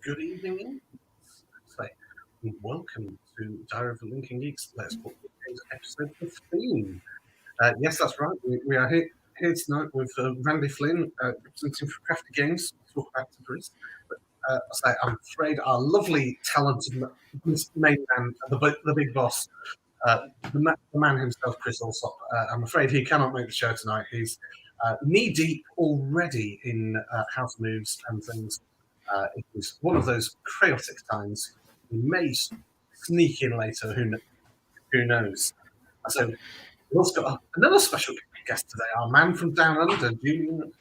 good evening. And welcome to Diary of the Lincoln Geeks Let's Talk Games episode 15. Yes, that's right. We are here tonight with Randy Flynn, representing for Crafty Games, to talk about Tabriz. But I'm afraid our lovely, talented main man, the big boss, the man himself, Chris Alsop, I'm afraid he cannot make the show tonight. He's knee-deep already in house moves and things. It was one of those chaotic times. We may sneak in later, who knows? So we've also got another special guest today, our man from Down Under, Julian.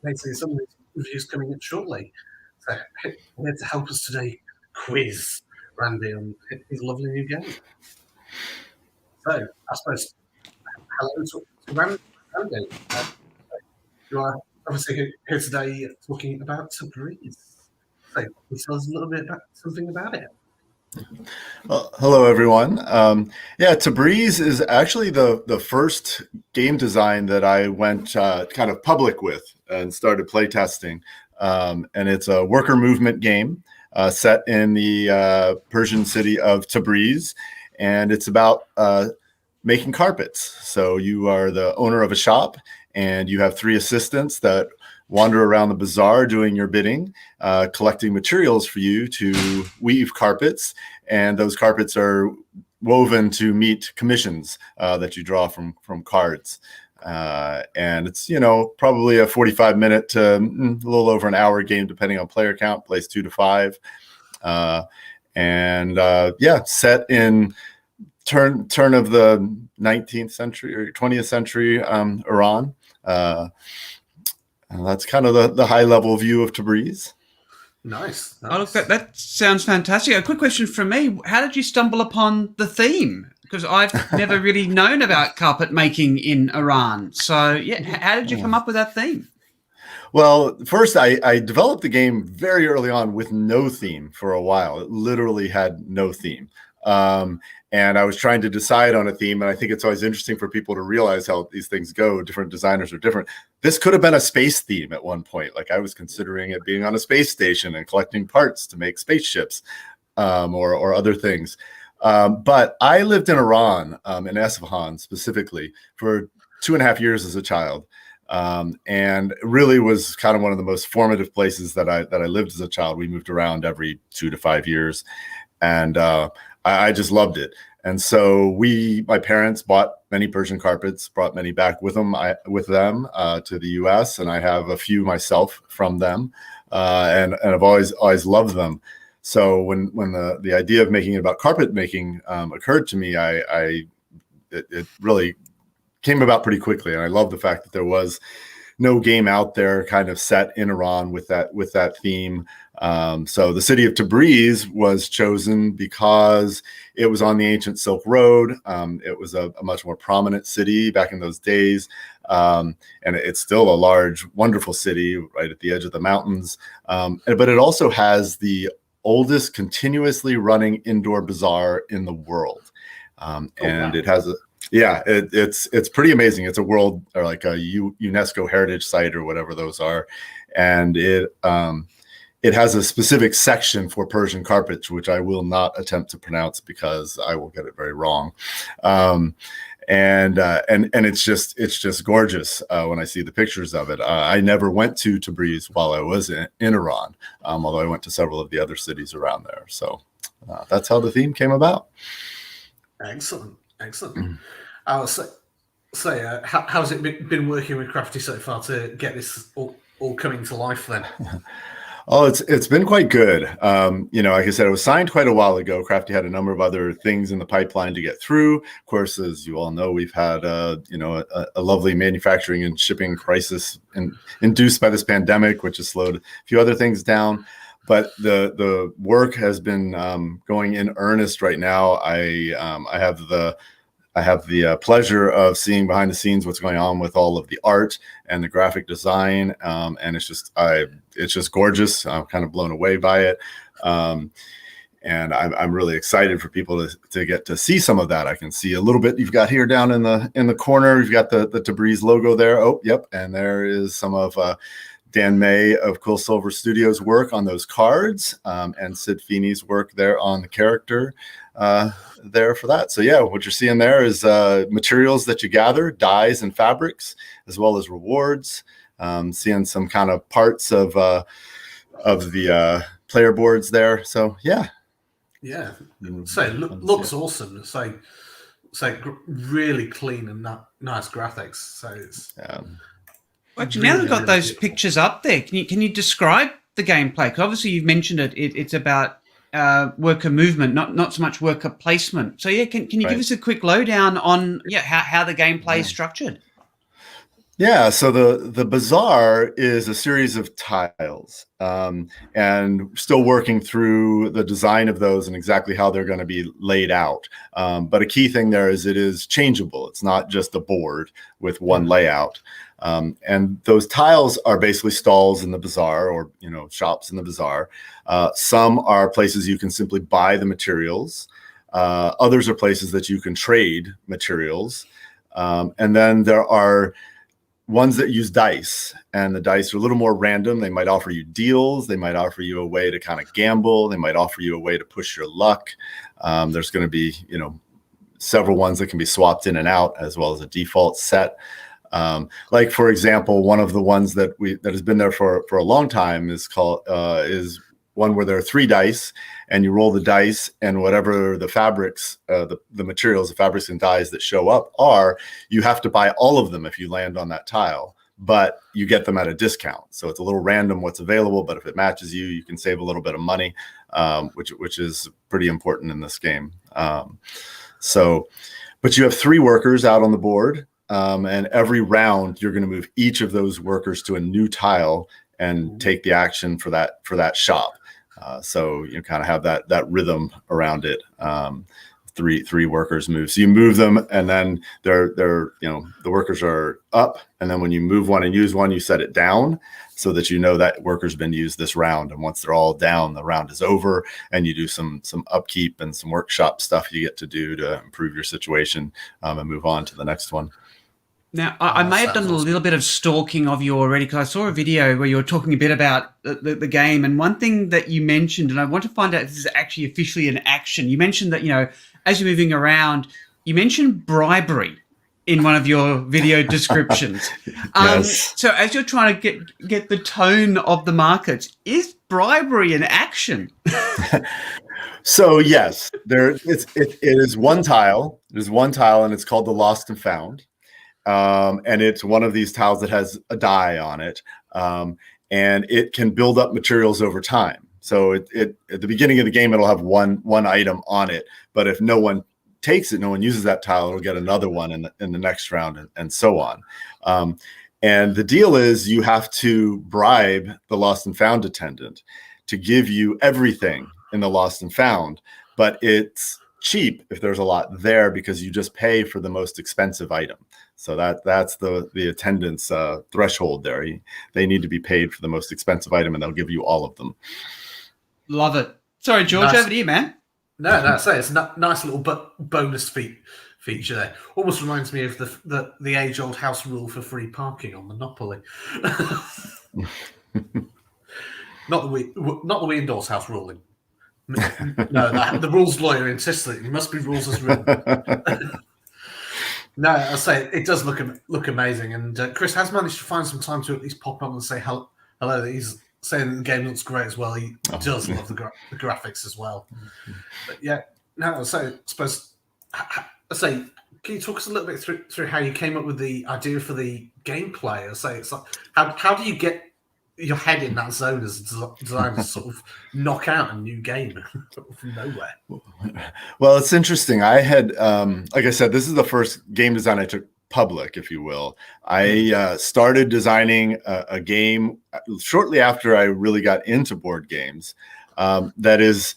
Making some of these reviews coming up shortly. So here to help us today, quiz Randy on his lovely new game. So I suppose hello to Randy. You are obviously here today talking about Tabriz. So tell us a little bit about something about it. Well, hello, everyone. Tabriz is actually the first game design that I went kind of public with and started playtesting. And it's a worker movement game set in the Persian city of Tabriz. And it's about making carpets. So you are the owner of a shop and you have 3 assistants that wander around the bazaar doing your bidding, collecting materials for you to weave carpets. And those carpets are woven to meet commissions that you draw from cards. And it's, probably a 45-minute to a little over an hour game, depending on player count, plays 2 to 5. Set in turn of the 19th century or 20th century Iran. And that's kind of the high-level view of Tabriz. Nice. Oh, look, that sounds fantastic. A quick question from me. How did you stumble upon the theme? Because I've never really known about carpet making in Iran. So, how did you come up with that theme? Well, first, I developed the game very early on with no theme for a while. It literally had no theme. And I was trying to decide on a theme, and I think it's always interesting for people to realize how these things go. Different designers are different. This could have been a space theme at one point. Like I was considering it being on a space station and collecting parts to make spaceships or other things. But I lived in Iran, in Esfahan specifically, for 2.5 years as a child. And really was kind of one of the most formative places that I lived as a child. We moved around every 2 to 5 years. And I just loved it. And so my parents bought many Persian carpets, brought many back with them to the US. And I have a few myself from them. And I've always loved them. So when the idea of making it about carpet making occurred to me, it really came about pretty quickly. And I love the fact that there was no game out there kind of set in Iran with that theme. So the city of Tabriz was chosen because it was on the ancient Silk Road. It was a much more prominent city back in those days. And it's still a large, wonderful city right at the edge of the mountains. But it also has the oldest continuously running indoor bazaar in the world. It has it's pretty amazing. It's a world or like a UNESCO heritage site or whatever those are. And it has a specific section for Persian carpets, which I will not attempt to pronounce because I will get it very wrong. And it's just gorgeous when I see the pictures of it. I never went to Tabriz while I was in Iran, although I went to several of the other cities around there. So that's how the theme came about. Excellent. How's it been working with Crafty so far to get this all coming to life then? Oh, it's been quite good. Like I said, it was signed quite a while ago. Crafty had a number of other things in the pipeline to get through. Of course, as you all know, we've had a lovely manufacturing and shipping crisis induced by this pandemic, which has slowed a few other things down. But the work has been going in earnest right now. I have the pleasure of seeing behind the scenes what's going on with all of the art and the graphic design, and it's just gorgeous. I'm kind of blown away by it, and I'm really excited for people to get to see some of that. I can see a little bit. You've got here down in the corner. You've got the Tabriz logo there. Oh, yep, and there is some of Dan May of Quill Silver Studios' work on those cards, and Sid Feeney's work there on the character there for that. So yeah, what you're seeing there is materials that you gather, dyes and fabrics, as well as rewards. Seeing some kind of parts of the player boards there. So yeah. Yeah. So looks awesome. So really clean and nice graphics. So it's actually, now we've got those pictures up there, can you describe the gameplay? Because obviously you've mentioned it's about worker movement, not so much worker placement. So yeah, can you give us a quick lowdown on how the gameplay is structured? Yeah, so the bazaar is a series of tiles, and still working through the design of those and exactly how they're going to be laid out. But a key thing there is it is changeable. It's not just a board with one layout. And those tiles are basically stalls in the bazaar, or shops in the bazaar. Some are places you can simply buy the materials. Others are places that you can trade materials. And then there are ones that use dice, and the dice are a little more random. They might offer you deals. They might offer you a way to kind of gamble. They might offer you a way to push your luck. There's going to be, several ones that can be swapped in and out, as well as a default set. Like, for example, one of the ones that has been there for a long time is one where there are 3 dice, and you roll the dice, and whatever the fabrics, the materials, the fabrics and dyes that show up are, you have to buy all of them if you land on that tile, but you get them at a discount. So it's a little random what's available, but if it matches you, you can save a little bit of money, which is pretty important in this game. But you have 3 workers out on the board, and every round you're going to move each of those workers to a new tile and take the action for that shop. So you kind of have that rhythm around it. 3 workers move. So you move them, and then they're the workers are up, and then when you move one and use one, you set it down so that that worker's been used this round. And once they're all down, the round is over, and you do some upkeep and some workshop stuff you get to do to improve your situation, and move on to the next one. Now, I may have done a little bit of stalking of you already, because I saw a video where you were talking a bit about the game. And one thing that you mentioned, and I want to find out if this is actually officially an action. You mentioned that, as you're moving around, you mentioned bribery in one of your video descriptions. Yes. So as you're trying to get the tone of the markets, is bribery an action? So yes, it is one tile. There's one tile, and it's called the Lost and Found. And it's one of these tiles that has a die on it, and it can build up materials over time. So it at the beginning of the game, it'll have one item on it, but if no one takes it, no one uses that tile, it'll get another one in the next round, and so on. And the deal is you have to bribe the Lost and Found attendant to give you everything in the Lost and Found, but it's cheap if there's a lot there, because you just pay for the most expensive item. So that's the attendance threshold there. They need to be paid for the most expensive item, and they'll give you all of them. Love it. Sorry, George, over to you, man. No, say it's a nice little bonus feature there. Almost reminds me of the age-old house rule for free parking on Monopoly. Not the we endorse house ruling. No, the rules lawyer insists that it must be rules as written. No, I'll say it does look amazing, and Chris has managed to find some time to at least pop on and say hello. He's saying that the game looks great as well. He does love the graphics as well. But yeah, no, I suppose. Can you talk us a little bit through how you came up with the idea for the gameplay? It's like how do you get your head in that zone as a designer to sort of knock out a new game from nowhere? Well, it's interesting. I had, like I said, this is the first game design I took public, if you will. I started designing a game shortly after I really got into board games. That is,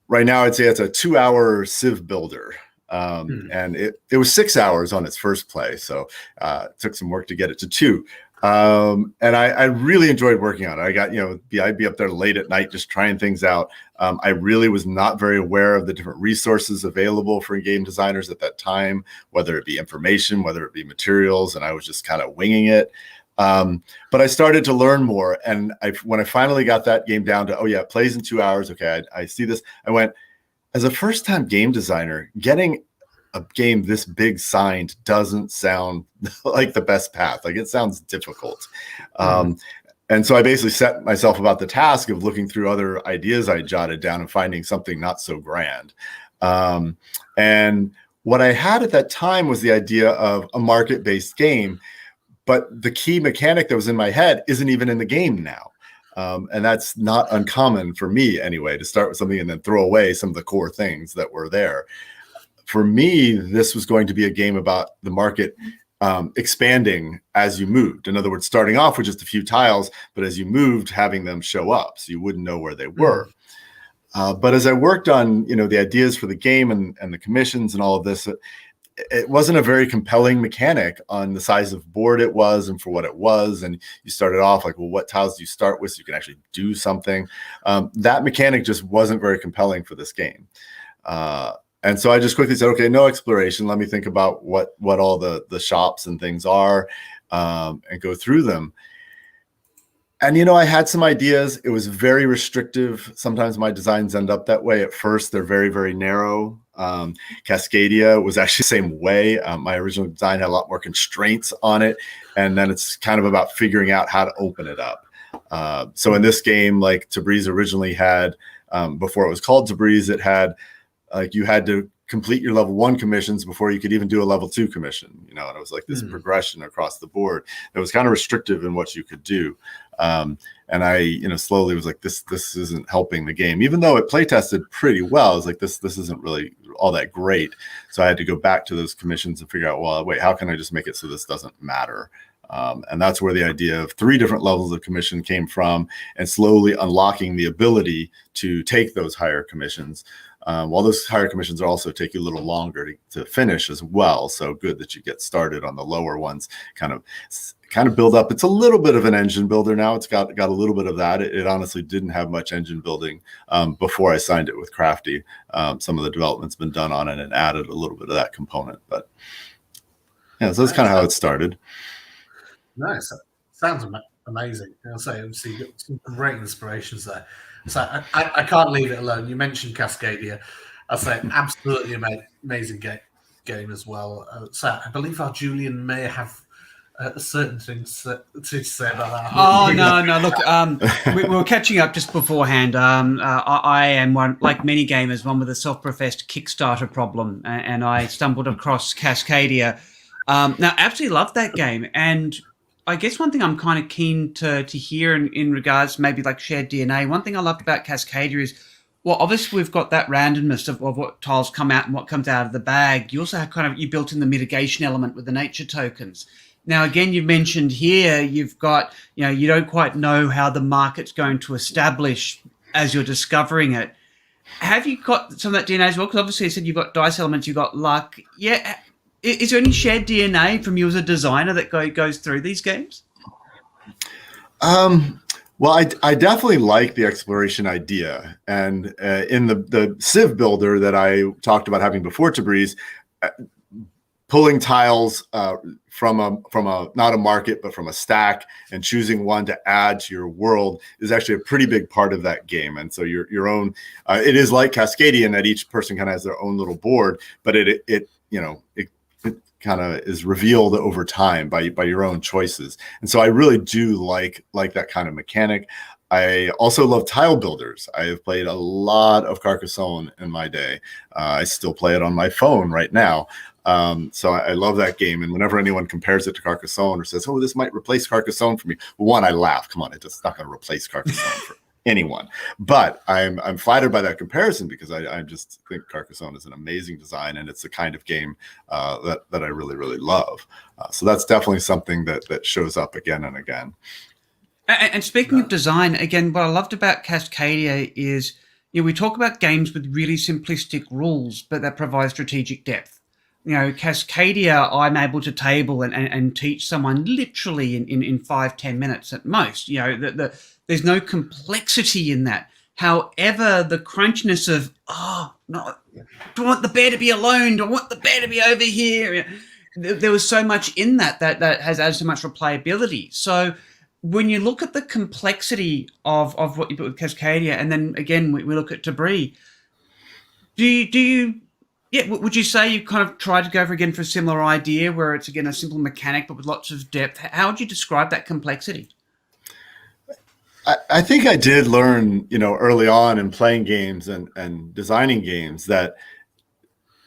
right now, I'd say it's a 2-hour Civ builder. And it was 6 hours on its first play. So it took some work to get it to 2. And I really enjoyed working on it. I got, I'd be up there late at night just trying things out. I really was not very aware of the different resources available for game designers at that time, whether it be information, whether it be materials, and I was just kind of winging it. But I started to learn more. And when I finally got that game down to, it plays in 2 hours. Okay, I see this. I went, as a first-time game designer, getting a game this big signed doesn't sound like the best path. Like, it sounds difficult. And so I basically set myself about the task of looking through other ideas I jotted down and finding something not so grand. And what I had at that time was the idea of a market-based game, but the key mechanic that was in my head isn't even in the game now. And that's not uncommon for me anyway, to start with something and then throw away some of the core things that were there. For me, this was going to be a game about the market expanding as you moved. In other words, starting off with just a few tiles, but as you moved, having them show up so you wouldn't know where they were. But as I worked on, the ideas for the game and the commissions and all of this, it wasn't a very compelling mechanic on the size of board it was and for what it was. And you started off like, well, what tiles do you start with so you can actually do something? That mechanic just wasn't very compelling for this game. And so I just quickly said, okay, no exploration. Let me think about what all the shops and things are, and go through them. And, I had some ideas. It was very restrictive. Sometimes my designs end up that way. At first, they're very, very narrow. Cascadia was actually the same way. My original design had a lot more constraints on it. And then it's kind of about figuring out how to open it up. So in this game, like Tabriz originally had, before it was called Tabriz, it had, like, you had to complete your level 1 commissions before you could even do a level 2 commission, and it was like this progression across the board. It was kind of restrictive in what you could do. And I, slowly was like, this isn't helping the game, even though it play tested pretty well. I was like, this isn't really all that great. So I had to go back to those commissions and figure out, well, wait, how can I just make it so this doesn't matter? And that's where the idea of 3 different levels of commission came from, and slowly unlocking the ability to take those higher commissions. While those higher commissions also take you a little longer to finish as well. So good that you get started on the lower ones, kind of build up. It's a little bit of an engine builder now. It's got a little bit of that. It honestly didn't have much engine building before I signed it with Crafty. Some of the development's been done on it and added a little bit of that component. But yeah, so that's kind of how it started. Nice. Sounds amazing. I'll say, obviously, you've got some great inspirations there. So I can't leave it alone. You mentioned Cascadia. I'll say absolutely amazing game as well. So I believe our Julian may have certain things to say about that. Oh, no. Look, we were catching up just beforehand. I am one, like many gamers, one with a self-professed Kickstarter problem, and I stumbled across Cascadia. Now, absolutely love that game. And I guess one thing I'm kind of keen to hear in regards to maybe like shared DNA, one thing I loved about Cascadia is, well, obviously we've got that randomness of what tiles come out and what comes out of the bag. You also have you built in the mitigation element with the nature tokens. Now, again, you mentioned here, you've got, you don't quite know how the market's going to establish as you're discovering it. Have you got some of that DNA as well? Because obviously you said you've got dice elements, you've got luck. Yeah. Is there any shared DNA from you as a designer that goes through these games? Well, I definitely like the exploration idea. And in the Civ builder that I talked about having before Tabriz, pulling tiles from a not a market, but from a stack, and choosing one to add to your world is actually a pretty big part of that game. And so your own, it is like Cascadia in that each person kind of has their own little board, but it kind of is revealed over time by your own choices. And so I really do like that kind of mechanic. I also love tile builders. I have played a lot of Carcassonne in my day. I still play it on my phone right now. So I love that game. And whenever anyone compares it to Carcassonne or says, oh, this might replace Carcassonne for me, well, one, I laugh. Come on, it's not going to replace Carcassonne for anyone. But I'm flattered by that comparison, because I just think Carcassonne is an amazing design, and it's the kind of game that I really, really love. So that's definitely something that shows up again and again. And speaking of design, again, what I loved about Cascadia is, we talk about games with really simplistic rules, but that provide strategic depth. Cascadia, I'm able to table and teach someone literally in 5-10 minutes at most. There's no complexity in that. However, the crunchiness of, no, do I want the bear to be alone? Do I want the bear to be over here? there was so much in that has added so much replayability. So when you look at the complexity of what you put with Cascadia, and then again we look at Tabriz, would you say you kind of tried to go again for a similar idea where it's again a simple mechanic but with lots of depth? How would you describe that complexity? I think I did learn, early on in playing games and designing games that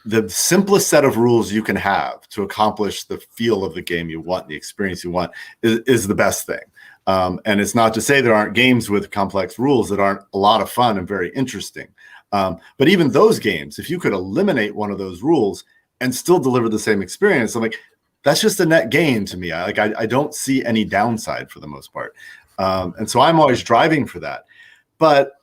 the simplest set of rules you can have to accomplish the feel of the game you want, the experience you want, is the best thing. And it's not to say there aren't games with complex rules that aren't a lot of fun and very interesting. But even those games, if you could eliminate one of those rules and still deliver the same experience, I'm like, that's just a net gain to me. I don't see any downside for the most part. And so I'm always driving for that. But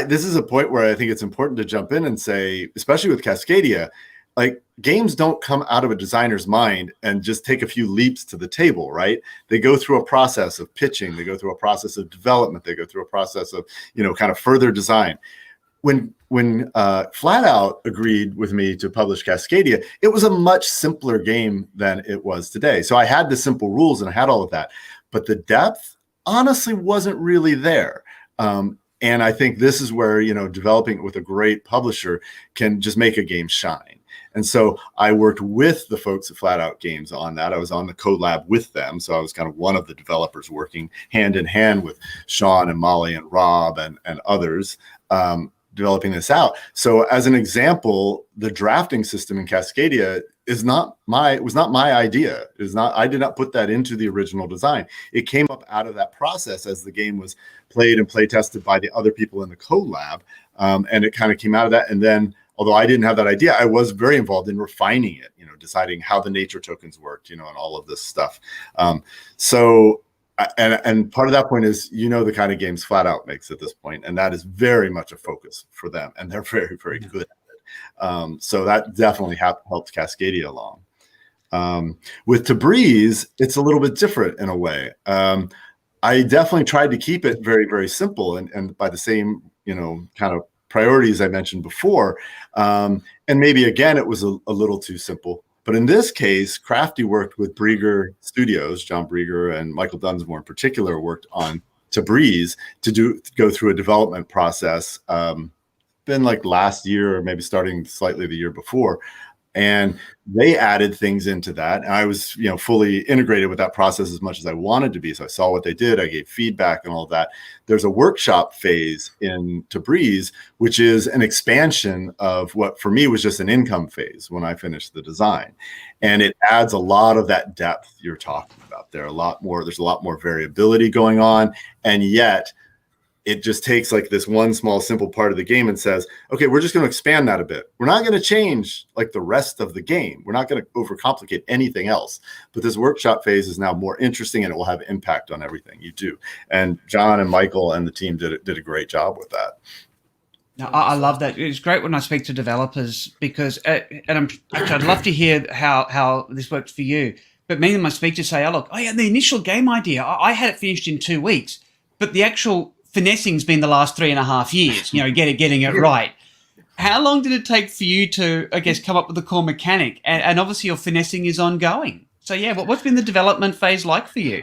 this is a point where I think it's important to jump in and say, especially with Cascadia, like games don't come out of a designer's mind and just take a few leaps to the table, right? They go through a process of pitching. They go through a process of development. They go through a process of, kind of further design. When Flat Out agreed with me to publish Cascadia, it was a much simpler game than it was today. So I had the simple rules and I had all of that, but the depth honestly wasn't really there. And I think this is where, developing it with a great publisher can just make a game shine. And so I worked with the folks at Flat Out Games on that. I was on the collab with them. So I was kind of one of the developers working hand in hand with Sean and Molly and Rob and others, developing this out. So as an example, the drafting system in Cascadia was not my idea. I did not put that into the original design. It came up out of that process as the game was played and play tested by the other people in the collab. And it kind of came out of that. And then, although I didn't have that idea, I was very involved in refining it, deciding how the nature tokens worked, and all of this stuff. And part of that point is, the kind of games Flat Out makes at this point, and that is very much a focus for them, and they're very, very good at it. So that definitely helped Cascadia along. With Tabriz, it's a little bit different in a way. I definitely tried to keep it very, very simple, and by the same, kind of priorities I mentioned before. And maybe again, it was a little too simple. But in this case, Crafty worked with Brieger Studios. John Brieger and Michael Dunsmore in particular worked on Tabriz to go through a development process. Been like last year, or maybe starting slightly the year before. And they added things into that. And I was, fully integrated with that process as much as I wanted to be. So I saw what they did. I gave feedback and all of that. There's a workshop phase in Tabriz, which is an expansion of what for me was just an income phase when I finished the design. And it adds a lot of that depth you're talking about. There's a lot more variability going on. And yet it just takes like this one small, simple part of the game and says, okay, we're just going to expand that a bit. We're not going to change like the rest of the game. We're not going to overcomplicate anything else. But this workshop phase is now more interesting, and it will have impact on everything you do. And John and Michael and the team did a great job with that. No, I love that. It's great when I speak to developers because, I'd love to hear how this works for you. But many of them I speak to say, the initial game idea, I had it finished in 2 weeks, but the actual finessing's been the last 3.5 years, getting it right. How long did it take for you to, I guess, come up with the core mechanic? And obviously your finessing is ongoing. So what's been the development phase like for you?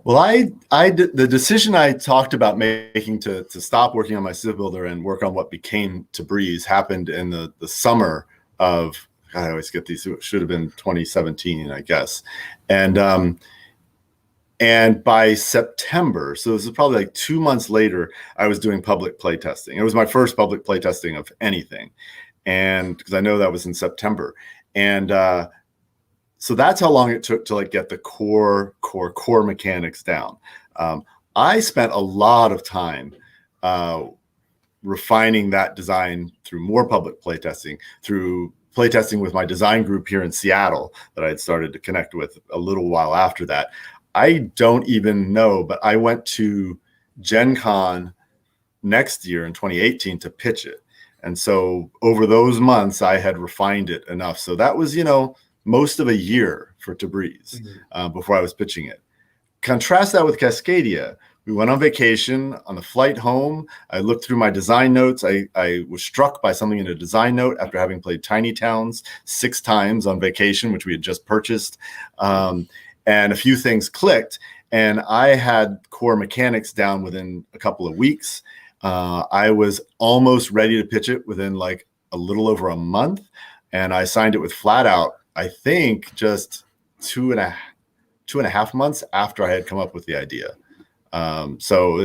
Well, the decision I talked about making to stop working on my Civ Builder and work on what became Tabriz happened in the summer of, I always get these, it should have been 2017, I guess. And by September, so this is probably like 2 months later, I was doing public playtesting. It was my first public playtesting of anything. And because I know that was in September. And so that's how long it took to like get the core mechanics down. I spent a lot of time refining that design through more public playtesting, through playtesting with my design group here in Seattle that I had started to connect with a little while after that. I don't even know, but I went to Gen Con next year in 2018 to pitch it. And so over those months, I had refined it enough. So that was, most of a year for Tabriz before I was pitching it. Contrast that with Cascadia, We went on vacation. On the flight home, I looked through my design notes. I was struck by something in a design note after having played Tiny Towns 6 times on vacation, which we had just purchased. And a few things clicked. And I had core mechanics down within a couple of weeks. I was almost ready to pitch it within like a little over a month. And I signed it with Flat Out, I think just 2.5 months after I had come up with the idea. So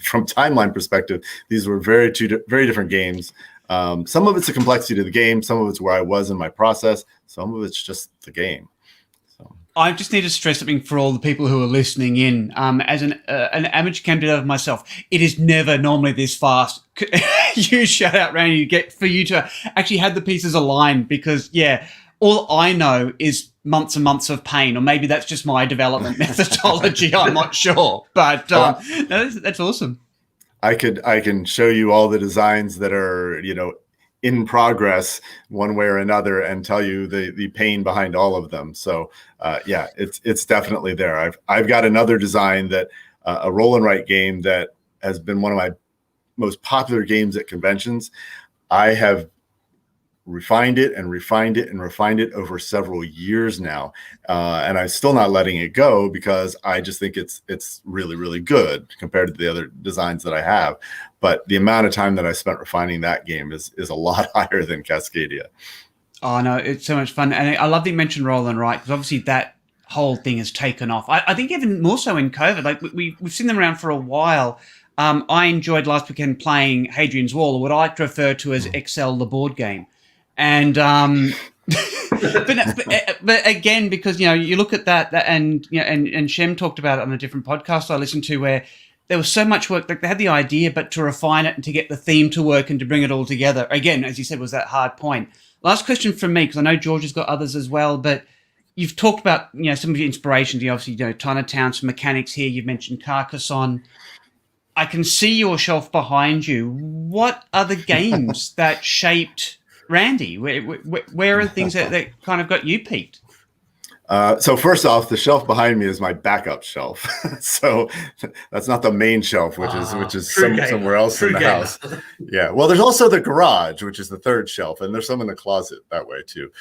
from timeline perspective, these were very different games. Some of it's the complexity of the game. Some of it's where I was in my process. Some of it's just the game. So I just need to stress something for all the people who are listening in. As an amateur game developer myself, it is never normally this fast. Huge shout out, Randy, for you to actually have the pieces aligned, because all I know is months and months of pain, or maybe that's just my development methodology. I'm not sure, but no, that's awesome. I can show you all the designs that are, in progress one way or another, and tell you the pain behind all of them. So it's definitely there. I've got another design that a roll and write game that has been one of my most popular games at conventions. I have refined it over several years now, and I'm still not letting it go, because I just think it's really, really good compared to the other designs that I have. But the amount of time that I spent refining that game is a lot higher than Cascadia. Oh no, it's so much fun, and I love that you mentioned roll and write, because obviously that whole thing has taken off. I think even more so in COVID. Like we've seen them around for a while. I enjoyed last weekend playing Hadrian's Wall, or what I like to refer to as Excel, the board game. And but again, because you look at that and Chen talked about it on a different podcast I listened to, where there was so much work. Like they had the idea, but to refine it and to get the theme to work and to bring it all together, again, as you said, was that hard point. Last question from me, because I know George has got others as well, but you've talked about some of your inspirations. You obviously Tiny Towns, mechanics here. You've mentioned Carcassonne. I can see your shelf behind you. What are the games that shaped Randy? Where are the things that kind of got you peaked? So first off, the shelf behind me is my backup shelf. So that's not the main shelf, which is somewhere else in the house. Yeah. Well, there's also the garage, which is the third shelf, and there's some in the closet that way too.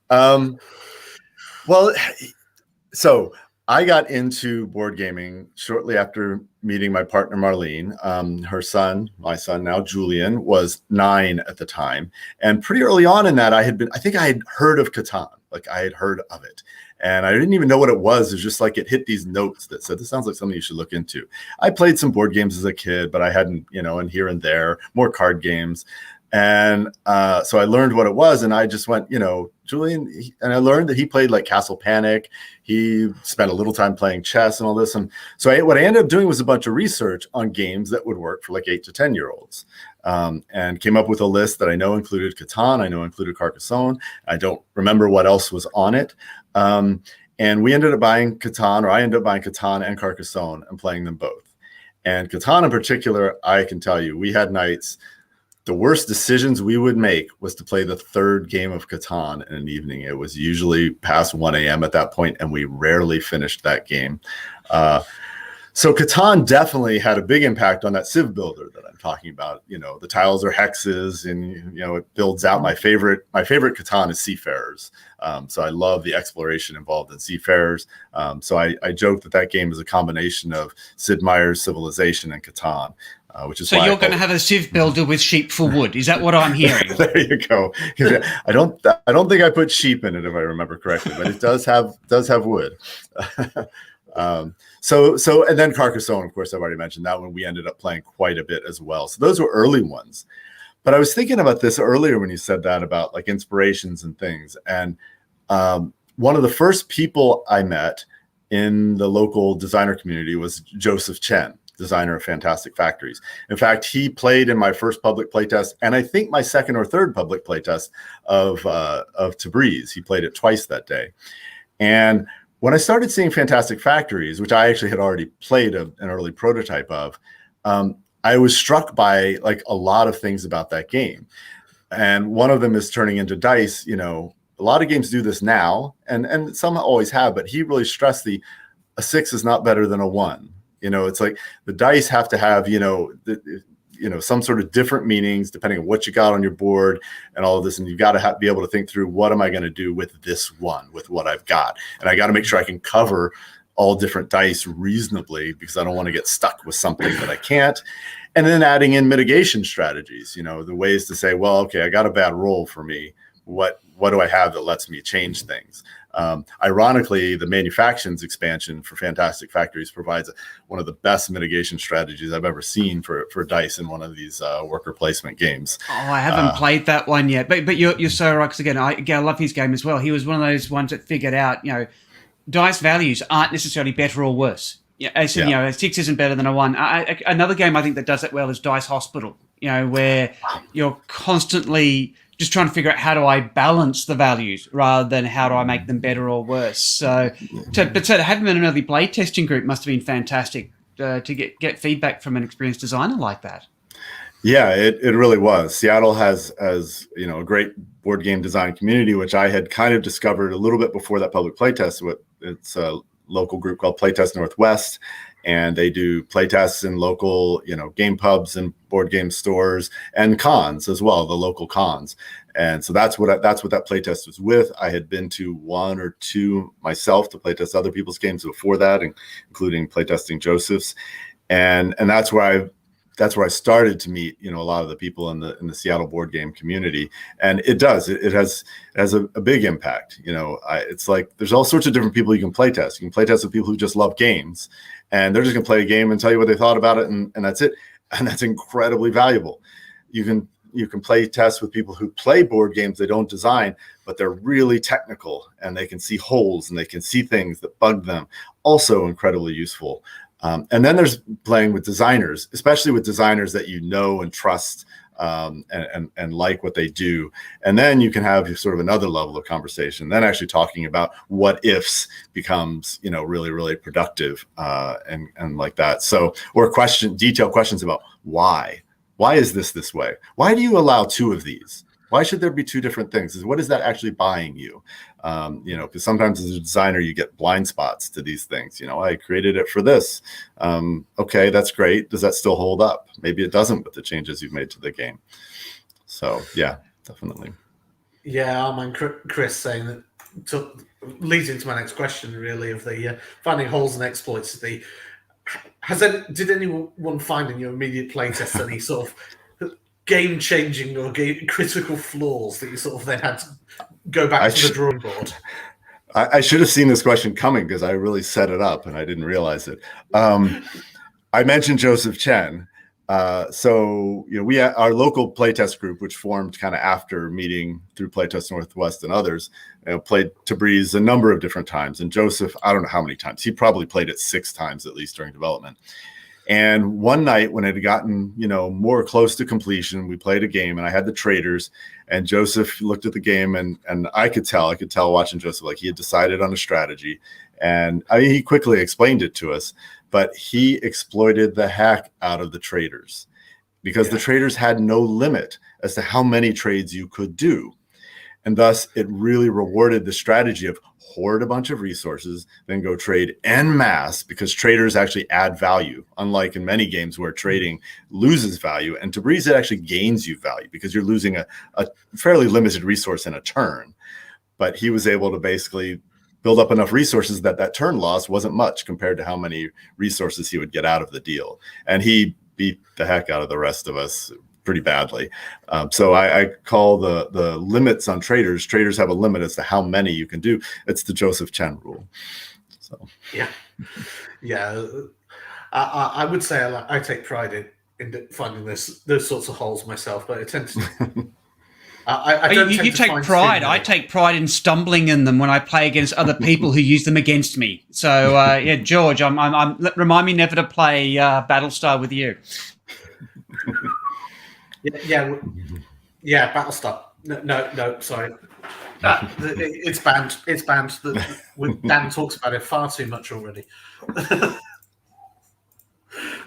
Well, so I got into board gaming shortly after meeting my partner, Marlene. My son now, Julian, was 9 at the time. And pretty early on in that, I think I had heard of Catan. Like I had heard of it. And I didn't even know what it was. It was just like it hit these notes that said, this sounds like something you should look into. I played some board games as a kid, but I hadn't, and here and there, more card games. And so I learned what it was, and I just went, Julian, and I learned that he played like Castle Panic. He spent a little time playing chess and all this. And so what I ended up doing was a bunch of research on games that would work for like 8 to 10-year-olds, and came up with a list that I know included Catan. I know included Carcassonne. I don't remember what else was on it. And we ended up buying Catan, or I ended up buying Catan and Carcassonne and playing them both. And Catan in particular, I can tell you, we had nights. The worst decisions we would make was to play the third game of Catan in an evening. It was usually past 1 a.m. at that point, and we rarely finished that game. So Catan definitely had a big impact on that Civ builder that I'm talking about. The tiles are hexes, and it builds out. My favorite Catan is Seafarers. So I love the exploration involved in Seafarers. So I joke that game is a combination of Sid Meier's Civilization and Catan. Which is so you're going to have a Civ builder with sheep for wood. Is that what I'm hearing? There you go. I don't think I put sheep in it, if I remember correctly, but it does have wood. So and then Carcassonne, of course, I've already mentioned that one. We ended up playing quite a bit as well. So those were early ones. But I was thinking about this earlier when you said that about like inspirations and things. And one of the first people I met in the local designer community was Joseph Chen, designer of Fantastic Factories. In fact, he played in my first public playtest, and I think my second or third public playtest of Tabriz. He played it twice that day. And when I started seeing Fantastic Factories, which I actually had already played an early prototype of, I was struck by like a lot of things about that game. And one of them is turning into dice. A lot of games do this now, and some always have, but he really stressed a 6 is not better than a 1. It's like the dice have to have, some sort of different meanings depending on what you got on your board and all of this. And you've got to be able to think through, what am I going to do with this one, with what I've got? And I got to make sure I can cover all different dice reasonably, because I don't want to get stuck with something that I can't. And then adding in mitigation strategies, the ways to say, well, okay, I got a bad roll for me. What do I have that lets me change things? Ironically, the manufactions expansion for Fantastic Factories provides one of the best mitigation strategies I've ever seen for dice in one of these worker placement games. Oh, I haven't played that one yet, but you're so right. Because again, I love his game as well. He was one of those ones that figured out, dice values aren't necessarily better or worse. A 6 isn't better than a 1. Another game I think that does it well is Dice Hospital. Where you're constantly just trying to figure out, how do I balance the values rather than how do I make them better or worse. So to have them in an early play testing group must have been fantastic to get feedback from an experienced designer like that. Yeah, it really was. Seattle has a great board game design community, which I had kind of discovered a little bit before that public playtest. It's a local group called Playtest Northwest, and they do playtests in local, game pubs and board game stores and cons as well, the local cons. And so that's what that playtest was with. I had been to 1 or 2 myself to playtest other people's games before that, including playtesting Joseph's, and that's where I started to meet, a lot of the people in the Seattle board game community. And it has a big impact. It's like there's all sorts of different people you can play test. You can play test with people who just love games, and they're just going to play a game and tell you what they thought about it. And that's it. And that's incredibly valuable. You can play test with people who play board games they don't design, but they're really technical and they can see holes and they can see things that bug them. Also incredibly useful. And then there's playing with designers, especially with designers that and trust and like what they do. And then you can have sort of another level of conversation. Then actually talking about what ifs becomes, really, really productive and like that. So, or detailed questions about why. Why is this way? Why do you allow 2 of these? Why should there be 2 different things? What is that actually buying you? Because sometimes as a designer, you get blind spots to these things. I created it for this. Okay, that's great. Does that still hold up? Maybe it doesn't with the changes you've made to the game. So, yeah, definitely. Yeah, I'm Chris saying that leads into my next question, really, of the finding holes and exploits. Did anyone find in your immediate playtest any sort of game-changing or critical flaws that you sort of then had to go back to the drawing board? I should have seen this question coming because I really set it up and I didn't realize it. I mentioned Joseph Chen. So we our local playtest group, which formed kind of after meeting through Playtest Northwest and others, played Tabriz a number of different times. And Joseph, I don't know how many times. He probably played it 6 times at least during development. And one night when it had gotten, more close to completion, we played a game and I had the traders, and Joseph looked at the game and I could tell watching Joseph, like he had decided on a strategy. And he quickly explained it to us, but he exploited the heck out of the traders because the traders had no limit as to how many trades you could do. And thus it really rewarded the strategy of hoard a bunch of resources, then go trade en masse, because traders actually add value, unlike in many games where trading loses value. And Tabriz, it actually gains you value because you're losing a fairly limited resource in a turn. But he was able to basically build up enough resources that turn loss wasn't much compared to how many resources he would get out of the deal. And he beat the heck out of the rest of us pretty badly. So I call the limits on traders. Traders have a limit as to how many you can do. It's the Joseph Chen rule. So yeah. I would say I take pride in finding those sorts of holes myself, but I tend to. You take pride. I take pride in stumbling in them when I play against other people who use them against me. So George, remind me never to play Battlestar with you. Yeah, Battlestar. No, sorry. It's banned. It's banned. Dan talks about it far too much already.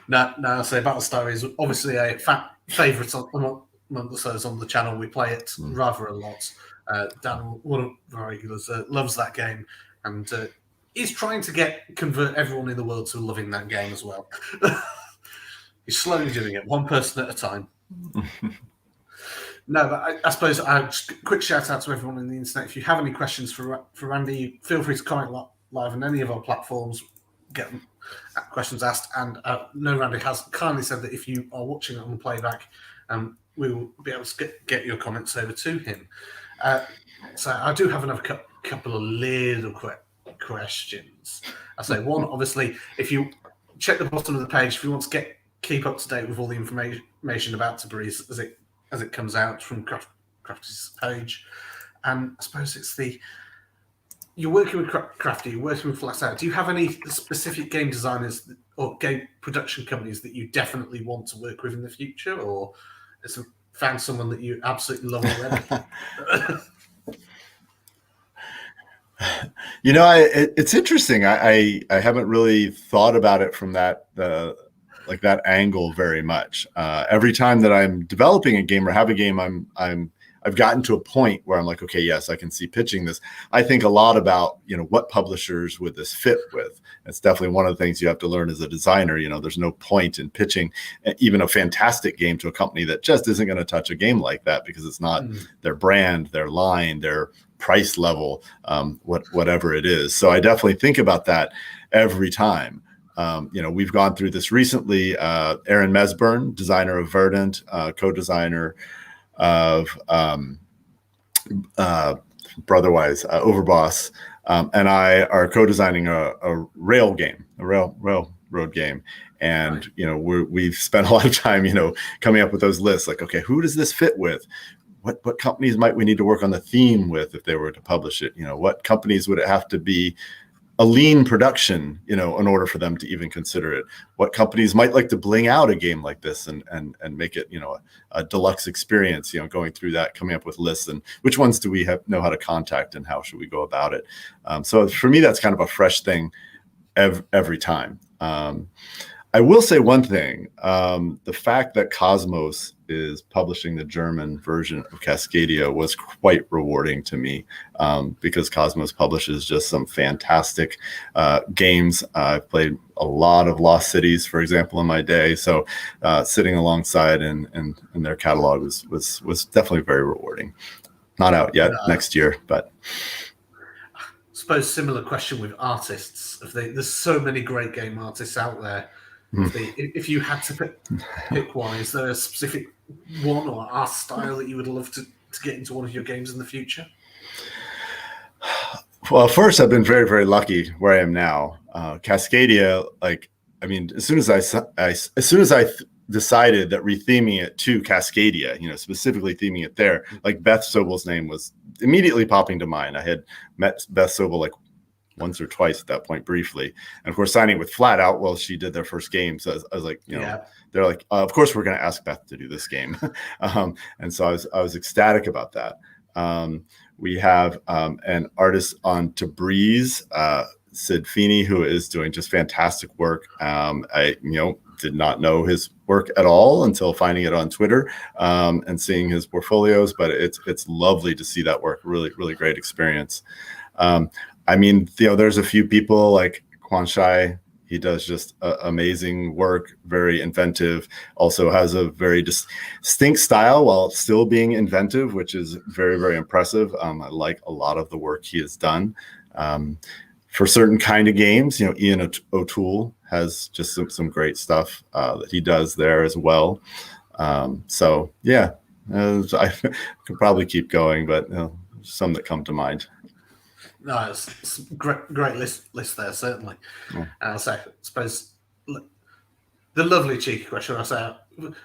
No, I'll say Battlestar is obviously a favourite amongst us on the channel. We play it rather a lot. Dan, one of our regulars, loves that game, and he's trying to convert everyone in the world to loving that game as well. He's slowly doing it, one person at a time. No, but I suppose just a quick shout out to everyone on the internet. If you have any questions for Randy, feel free to comment live on any of our platforms. Get questions asked. And no, Randy has kindly said that if you are watching it on playback, we will be able to get your comments over to him. So I do have another couple of little questions. I say one, obviously, if you check the bottom of the page, if you want to keep up to date with all the information about Tabriz as it comes out from Crafty's page, and I suppose it's you're working with Crafty, you're working with Flat Out. Do you have any specific game designers or game production companies that you definitely want to work with in the future, or found someone that you absolutely love already? You know, it's interesting. I haven't really thought about it from that that angle very much. Every time that I'm developing a game or have a game, I've gotten to a point where I'm like, okay, yes, I can see pitching this. I think a lot about, what publishers would this fit with. It's definitely one of the things you have to learn as a designer. There's no point in pitching even a fantastic game to a company that just isn't going to touch a game like that because it's not their brand, their line, their price level, whatever it is. So I definitely think about that every time. We've gone through this recently. Aaron Mesburn, designer of Verdant, co-designer of Brotherwise, Overboss, and I are co-designing a rail game, a railroad game. And, we've spent a lot of time, coming up with those lists, like, okay, who does this fit with? What companies might we need to work on the theme with if they were to publish it? What companies would it have to be a lean production, in order for them to even consider it? What companies might like to bling out a game like this and make it, a deluxe experience, going through that, coming up with lists, and which ones do we know how to contact and how should we go about it? So for me, that's kind of a fresh thing every time. I will say one thing, the fact that Cosmos is publishing the German version of Cascadia was quite rewarding to me, because Cosmos publishes just some fantastic games. I've played a lot of Lost Cities, for example, in my day. So sitting alongside in their catalog was definitely very rewarding. Not out yet, next year, but... I suppose similar question with artists. There's so many great game artists out there. If you had to pick one, is there a specific one or art style that you would love to get into one of your games in the future? Well, first, I've been very, very lucky where I am now. Cascadia, as soon as I decided that retheming it to Cascadia, specifically theming it there, like Beth Sobel's name was immediately popping to mind. I had met Beth Sobel once or twice at that point briefly, and of course signing with Flat Out, well, she did their first game, so I was like, they're like, of course we're going to ask Beth to do this game. And so I was ecstatic about that. We have an artist on Tabriz, Sid Feeney, who is doing just fantastic work. I did not know his work at all until finding it on Twitter and seeing his portfolios, but it's lovely to see that work. Really, really great experience. There's a few people like Quan Shai. He does just amazing work, very inventive, also has a very distinct style while still being inventive, which is very, very impressive. I like a lot of the work he has done. For certain kind of games, Ian O'Toole has just some great stuff that he does there as well. I could probably keep going, but some that come to mind. No, it's great list there, certainly. Yeah. And I suppose the lovely cheeky question,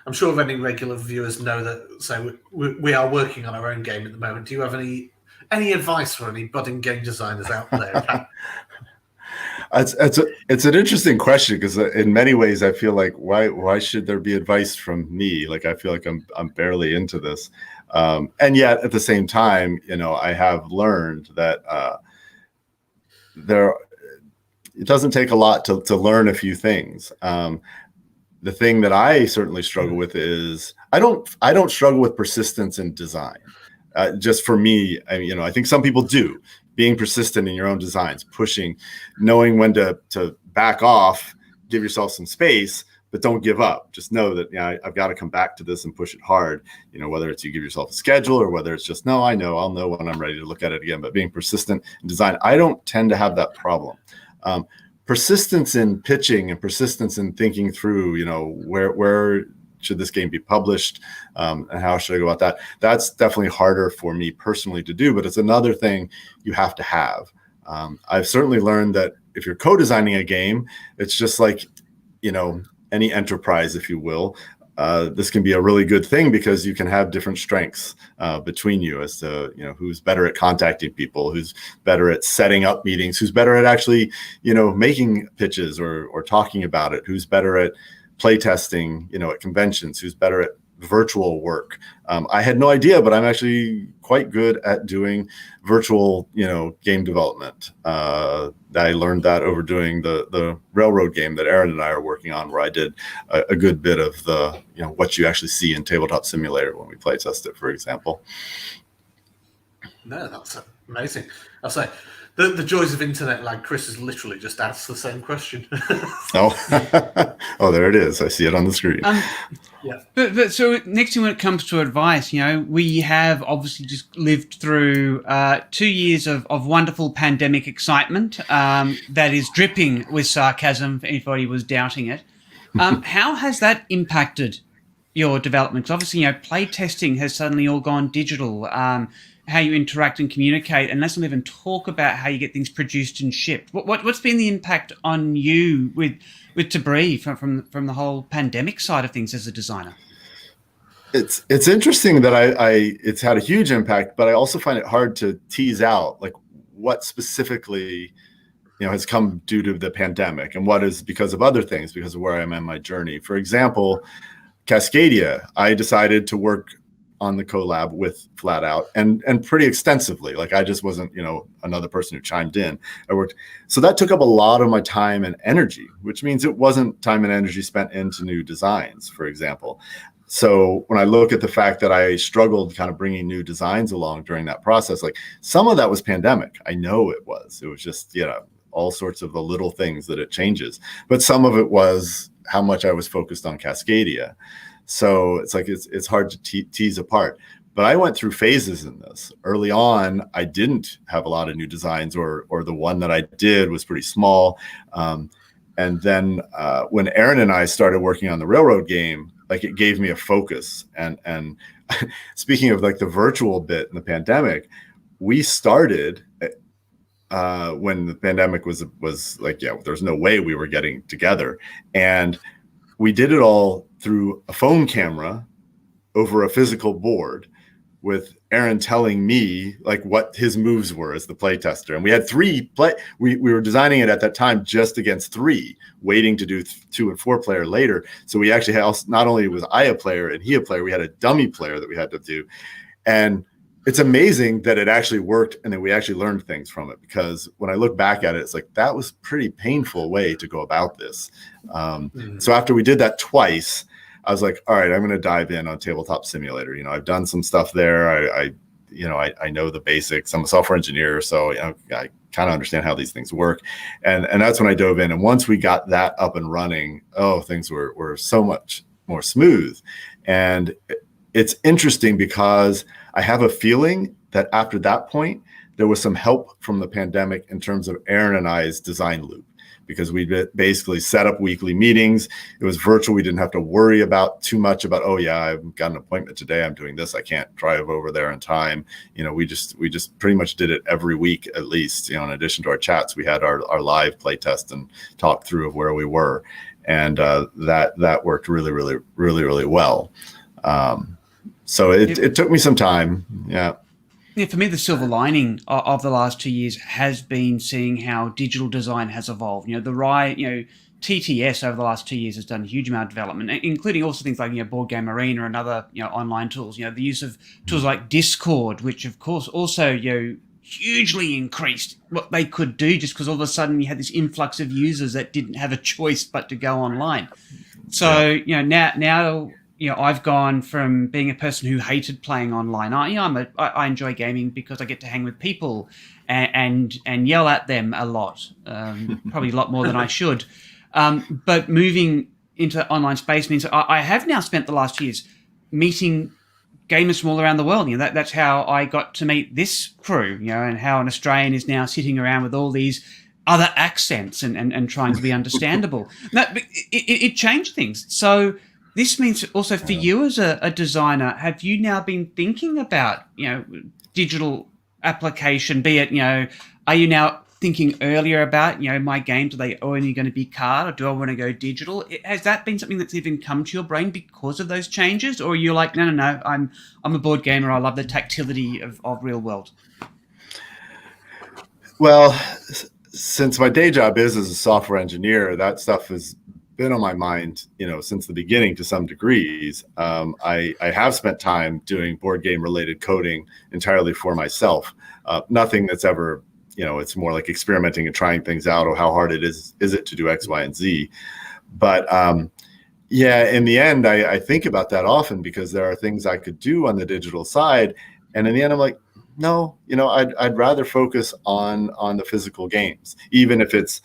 I'm sure many regular viewers know that, we are working on our own game at the moment. Do you have any advice for any budding game designers out there? It's an interesting question, because in many ways I feel like why should there be advice from me? Like, I feel like I'm barely into this, and yet at the same time, I have learned that it doesn't take a lot to learn a few things. The thing that I certainly struggle with is I don't struggle with persistence in design. Just for me, I think some people do. Being persistent in your own designs, pushing, knowing when to back off, give yourself some space, but don't give up. Just know that I've got to come back to this and push it hard. Whether it's you give yourself a schedule or whether it's just I'll know when I'm ready to look at it again. But being persistent in design, I don't tend to have that problem. Persistence in pitching and persistence in thinking through, where should this game be published, and how should I go about that? That's definitely harder for me personally to do, but it's another thing you have to have. I've certainly learned that if you're co-designing a game, it's just like, any enterprise, if you will. This can be a really good thing because you can have different strengths between you as to, who's better at contacting people, who's better at setting up meetings, who's better at actually, making pitches or talking about it, who's better at playtesting, at conventions, who's better at virtual work. I had no idea, but I'm actually quite good at doing virtual, game development. I learned that over doing the railroad game that Aaron and I are working on, where I did a good bit of the, what you actually see in Tabletop Simulator when we play test it, for example. No, that's amazing. I'll say the joys of internet lag. Chris has literally just asked the same question. Oh, there it is. I see it on the screen. Yeah. But so next thing when it comes to advice, we have obviously just lived through 2 years of wonderful pandemic excitement that is dripping with sarcasm if anybody was doubting it. How has that impacted your development? Because obviously, play testing has suddenly all gone digital. How you interact and communicate, and let's not even talk about how you get things produced and shipped. What's been the impact on you with Tabriz from the whole pandemic side of things as a designer? It's interesting that it's had a huge impact, but I also find it hard to tease out like what specifically has come due to the pandemic and what is because of other things, because of where I am in my journey. For example, Cascadia, I decided to work on the collab with Flat Out and pretty extensively. Like I just wasn't, another person who chimed in. I worked. So that took up a lot of my time and energy, which means it wasn't time and energy spent into new designs, for example. So when I look at the fact that I struggled kind of bringing new designs along during that process, like some of that was pandemic. I know it was just, all sorts of the little things that it changes. But some of it was how much I was focused on Cascadia. So it's like it's hard to tease apart. But I went through phases in this. Early on, I didn't have a lot of new designs, or the one that I did was pretty small. And then when Aaron and I started working on the railroad game, like it gave me a focus. And speaking of like the virtual bit in the pandemic, we started when the pandemic was like, there's no way we were getting together. And we did it all through a phone camera over a physical board, with Aaron telling me like what his moves were as the play tester. And we had we were designing it at that time just against 3, waiting to do 2 and 4 player later. So we actually had, not only was I a player and he a player, we had a dummy player that we had to do. And it's amazing that it actually worked and that we actually learned things from it, because when I look back at it, it's like, that was a pretty painful way to go about this. So after we did that twice, I was like, all right, I'm going to dive in on Tabletop Simulator. I've done some stuff there. I know the basics. I'm a software engineer, so I kind of understand how these things work. And that's when I dove in. And once we got that up and running, things were so much more smooth. And it's interesting because I have a feeling that after that point, there was some help from the pandemic in terms of Aaron and I's design loop, because we basically set up weekly meetings. It was virtual. We didn't have to worry about too much about, I've got an appointment today, I'm doing this, I can't drive over there in time. We just pretty much did it every week, at least. In addition to our chats, we had our live play test and talk through of where we were. And that worked really, really, really, really well. So it took me some time. Yeah. Yeah, for me, the silver lining of the last 2 years has been seeing how digital design has evolved. TTS over the last 2 years has done a huge amount of development, including also things like Boardgame Arena and other online tools. The use of tools like Discord, which of course also hugely increased what they could do, just because all of a sudden you had this influx of users that didn't have a choice but to go online. So now I've gone from being a person who hated playing online. I enjoy gaming because I get to hang with people and yell at them a lot, probably a lot more than I should. But moving into online space means I have now spent the last years meeting gamers from all around the world. That's how I got to meet this crew, and how an Australian is now sitting around with all these other accents and trying to be understandable. It changed things. So this means also for you as a designer, have you now been thinking about, digital application, be it, are you now thinking earlier about, my games, are they only going to be card or do I want to go digital? Has that been something that's even come to your brain because of those changes? Or are you like, no, I'm a board gamer. I love the tactility of real world. Well, since my day job is as a software engineer, that stuff has been on my mind, since the beginning to some degrees. I have spent time doing board game related coding entirely for myself. Nothing that's ever, it's more like experimenting and trying things out, or how hard is it to do X, Y, and Z. But in the end, I think about that often because there are things I could do on the digital side. And in the end, I'm like, no, I'd rather focus on the physical games, even if it's,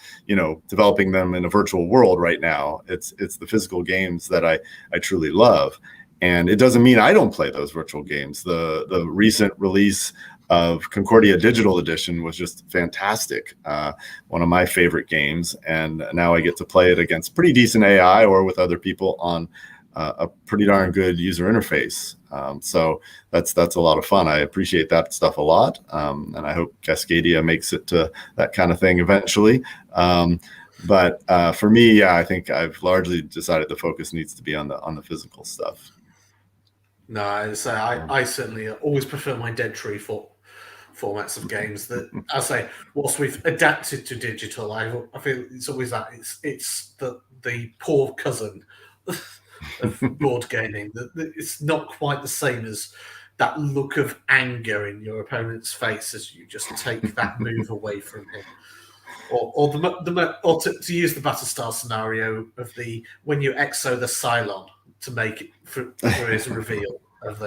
developing them in a virtual world right now. It's the physical games that I truly love. And it doesn't mean I don't play those virtual games. The recent release of Concordia Digital Edition was just fantastic. One of my favorite games. And now I get to play it against pretty decent AI or with other people on a pretty darn good user interface. So that's a lot of fun. I appreciate that stuff a lot. And I hope Cascadia makes it to that kind of thing eventually. But for me, I think I've largely decided the focus needs to be on the physical stuff. No, I certainly always prefer my dead tree formats of games. That I say, whilst we've adapted to digital, I feel it's always that it's the poor cousin of board gaming. It's not quite the same as that look of anger in your opponent's face as you just take that move away from him. Or to use the Battlestar scenario of when you exo the Cylon to make it for his reveal of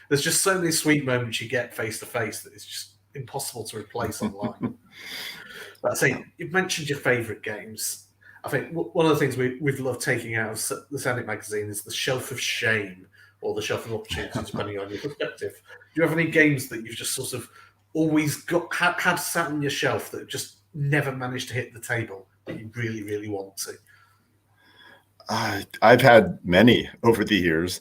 there's just so many sweet moments you get face to face that it's just impossible to replace online. But I say, you've mentioned your favourite games. I think one of the things we've loved taking out of the Sonic magazine is the shelf of shame or the shelf of opportunity, depending on your perspective. Do you have any games that you've just sort of always had sat on your shelf that just never managed to hit the table that you really, really want to? I've had many over the years.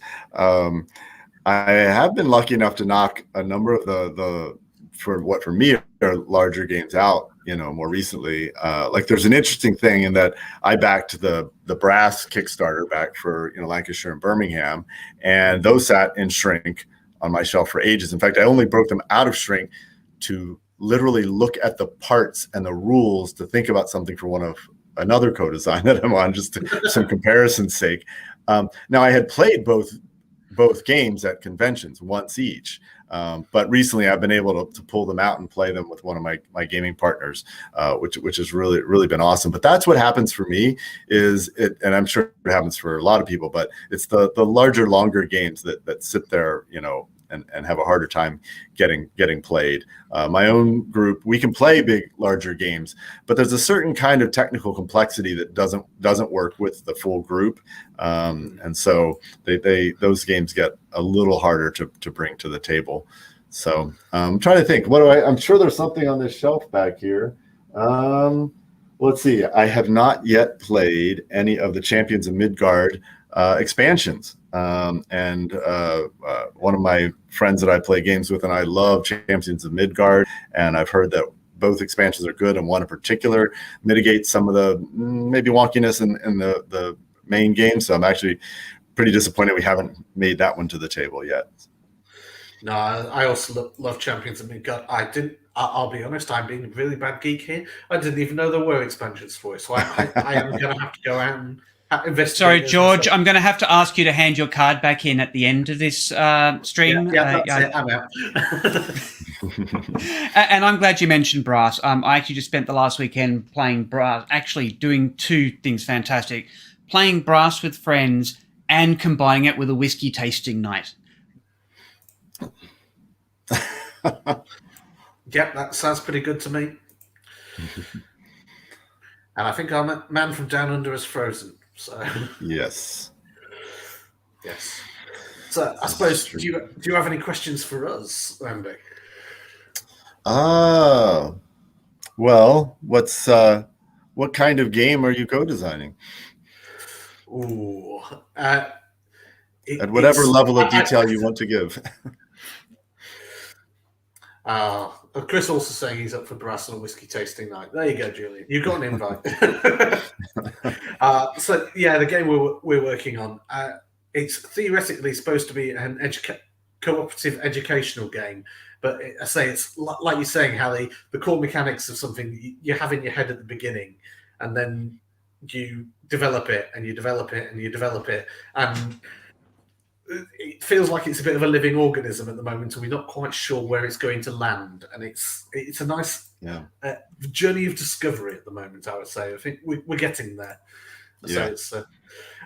I have been lucky enough to knock a number of the for me are larger games out, more recently. Like there's an interesting thing in that I backed the Brass Kickstarter back for Lancashire and Birmingham, and those sat in shrink on my shelf for ages. In fact, I only broke them out of shrink to literally look at the parts and the rules to think about something for another co-design that I'm on, just to some comparison's sake. Now I had played both games at conventions once each. But recently I've been able to pull them out and play them with one of my gaming partners, which has really, really been awesome. But that's what happens for me and I'm sure it happens for a lot of people, but it's the larger, longer games that sit there, and have a harder time getting played. My own group, we can play big, larger games, but there's a certain kind of technical complexity that doesn't work with the full group, and so those games get a little harder to bring to the table. So I'm trying to think. I'm sure there's something on this shelf back here. Let's see. I have not yet played any of the Champions of Midgard expansions. And one of my friends that I play games with and I love Champions of Midgard, and I've heard that both expansions are good, and one in particular mitigates some of the maybe wonkiness in the main game. So I'm actually pretty disappointed we haven't made that one to the table yet. No, I also love Champions of Midgard. I'll be honest, I'm being a really bad geek here. I didn't even know there were expansions for it, so I am going to have to go out and investigate. Sorry, George, I'm going to have to ask you to hand your card back in at the end of this stream. Yeah, that's it. I'm out. And I'm glad you mentioned Brass. I actually just spent the last weekend playing Brass, actually doing two things fantastic. Playing Brass with friends and combining it with a whiskey tasting night. Yep, that sounds pretty good to me. And I think our man from down under is frozen. So Yes. yes. So I suppose, do you have any questions for us, Randy? Well, what kind of game are you co-designing? Ooh. At whatever level of detail you want to give. Chris also saying he's up for brass on a whiskey tasting night. There you go, Julian. You got an invite. So yeah, the game we're working on, it's theoretically supposed to be an cooperative educational game, but I say it's like you're saying, how the core mechanics of something you have in your head at the beginning, and then you develop it and you develop it and you develop it, and it feels like it's a bit of a living organism at the moment, so we're not quite sure where it's going to land. And it's a nice journey of discovery at the moment, I would say. I think we're getting there. So it's, I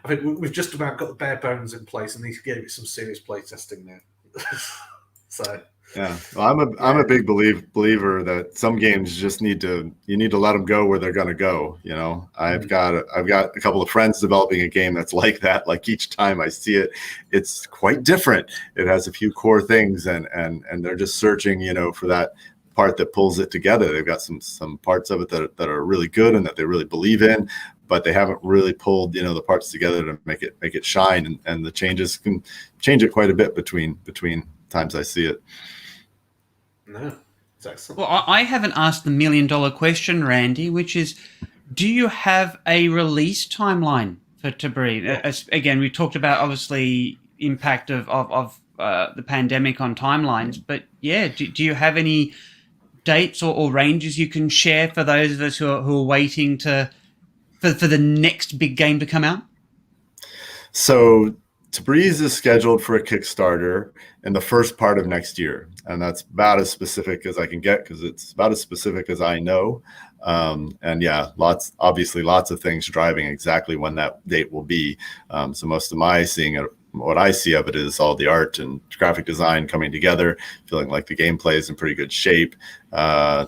think we've just about got the bare bones in place, and need to give it some serious play testing now. So yeah, well, I'm a big believer that some games just you need to let them go where they're going to go. You know, I've got a couple of friends developing a game that's like that. Like each time I see it, it's quite different. It has a few core things, and they're just searching, you know, for that part that pulls it together. They've got some parts of it that are really good and that they really believe in, but they haven't really pulled, you know, the parts together to make it shine. And the changes can change it quite a bit between times I see it. No, it's excellent. Well, I haven't asked the $1 million question, Randy, which is, do you have a release timeline for Tabriz? Again, we talked about obviously impact of the pandemic on timelines, but yeah, do you have any dates or ranges you can share for those of us who are waiting for the next big game to come out? So Tabriz is scheduled for a Kickstarter in the first part of next year, and that's about as specific as I can get because it's about as specific as I know. And yeah, lots of things driving exactly when that date will be. So most of what I see of it is all the art and graphic design coming together, feeling like the gameplay is in pretty good shape.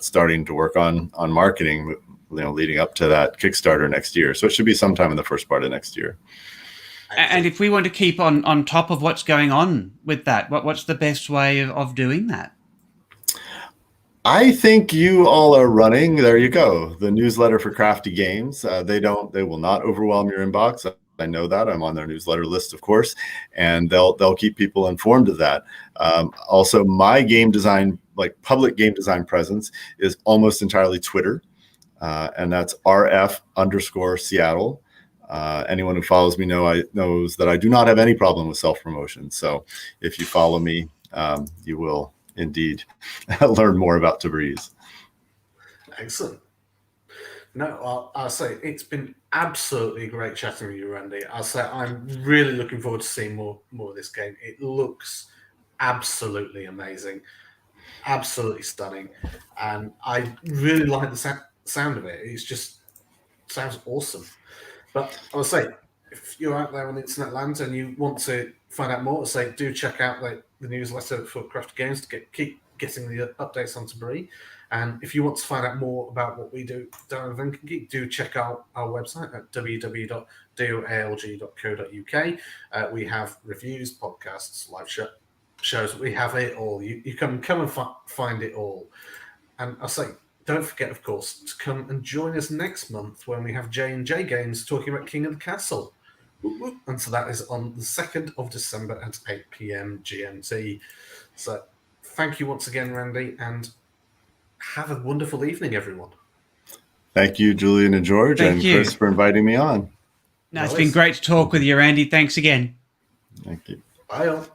Starting to work on marketing, you know, leading up to that Kickstarter next year. So it should be sometime in the first part of next year. And if we want to keep on top of what's going on with that, what's the best way of doing that? I think you all are running, there you go, the newsletter for Crafty Games. They will not overwhelm your inbox. I know that. I'm on their newsletter list, of course, and they'll keep people informed of that. Also, my game design, like public game design presence, is almost entirely Twitter, and that's RF_Seattle. Anyone who follows me knows that I do not have any problem with self-promotion. So if you follow me, you will indeed learn more about Tabriz. Excellent. No, I'll say it's been absolutely great chatting with you, Randy. I'll say I'm really looking forward to seeing more of this game. It looks absolutely amazing, absolutely stunning, and I really like the sound of it. It's just sounds awesome. But I would say, if you're out there on internet land and you want to find out more, say do check out the newsletter for Crafty Games to keep getting the updates on Tabriz. And if you want to find out more about what we do down at Lincoln Geek, do check out our website at www.doalg.co.uk. We have reviews, podcasts, live shows. We have it all. You can come and find it all. And I'll say, don't forget, of course, to come and join us next month when we have J&J Games talking about King of the Castle. And so that is on the 2nd of December at 8 p.m. GMT. So thank you once again, Randy, and have a wonderful evening, everyone. Thank you, Julian and George, and Chris for inviting me on. No, it's been great to talk with you, Randy. Thanks again. Thank you. Bye all.